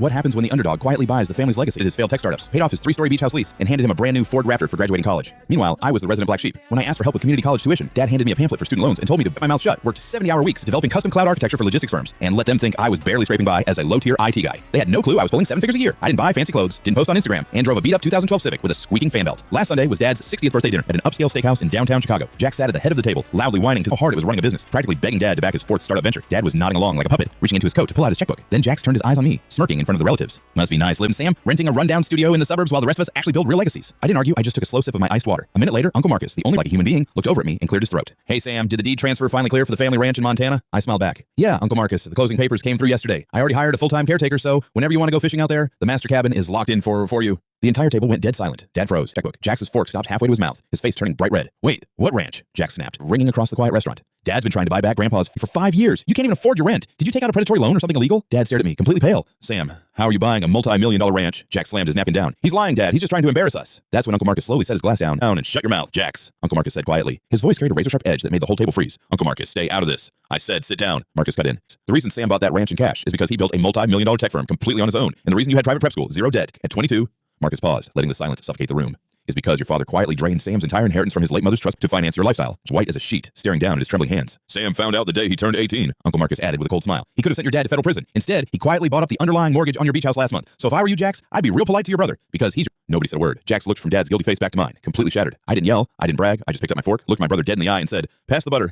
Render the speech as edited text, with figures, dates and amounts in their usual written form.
What happens when the underdog quietly buys the family's legacy at his failed tech startups, paid off his 3-story beach house lease, and handed him a brand new Ford Raptor for graduating college? Meanwhile, I was the resident black sheep. When I asked for help with community college tuition, Dad handed me a pamphlet for student loans and told me to keep my mouth shut, worked 70-hour weeks developing custom cloud architecture for logistics firms, and let them think I was barely scraping by as a low-tier IT guy. They had no clue I was pulling 7 figures a year. I didn't buy fancy clothes, didn't post on Instagram, and drove a beat-up 2012 Civic with a squeaking fan belt. Last Sunday was Dad's 60th birthday dinner at an upscale steakhouse in downtown Chicago. Jack sat at the head of the table, loudly whining to how hard it was running a business, practically begging Dad to back his 4th startup venture. Dad was nodding along like a puppet, reaching into his coat to pull out his checkbook. Then Jack turned his eyes on me, smirking in front of the relatives. Must be nice living Sam, renting a rundown studio in the suburbs while the rest of us actually build real legacies. I didn't argue, I just took a slow sip of my iced water. A minute later, Uncle Marcus, the only like a human being, looked over at me and cleared his throat. Hey Sam, did the deed transfer finally clear for the family ranch in Montana? I smiled back. Yeah, Uncle Marcus, the closing papers came through yesterday. I already hired a full-time caretaker, so whenever you want to go fishing out there, the master cabin is locked in for you. The entire table went dead silent. Dad froze. Checkbook. Jack's fork stopped halfway to his mouth, his face turning bright red. Wait, what ranch? Jack snapped, ringing across the quiet restaurant. Dad's been trying to buy back Grandpa's for 5 years. You can't even afford your rent. Did you take out a predatory loan or something illegal? Dad stared at me, completely pale. Sam, how are you buying a multi-million-dollar ranch? Jack slammed his napkin down. He's lying, Dad. He's just trying to embarrass us. That's when Uncle Marcus slowly set his glass down and shut your mouth, Jax. Uncle Marcus said quietly. His voice carried a razor-sharp edge that made the whole table freeze. Uncle Marcus, stay out of this. I said sit down. Marcus cut in. The reason Sam bought that ranch in cash is because he built a multi-million-dollar tech firm completely on his own. And the reason you had private prep school, zero debt, at 22, Marcus paused, letting the silence suffocate the room, is because your father quietly drained Sam's entire inheritance from his late mother's trust to finance your lifestyle. It's white as a sheet, staring down at his trembling hands. Sam found out the day he turned 18, Uncle Marcus added with a cold smile. He could have sent your dad to federal prison. Instead, he quietly bought up the underlying mortgage on your beach house last month. So if I were you, Jax, I'd be real polite to your brother, because he's... Nobody said a word. Jax looked from Dad's guilty face back to mine, completely shattered. I didn't yell, I didn't brag, I just picked up my fork, looked my brother dead in the eye and said, pass the butter.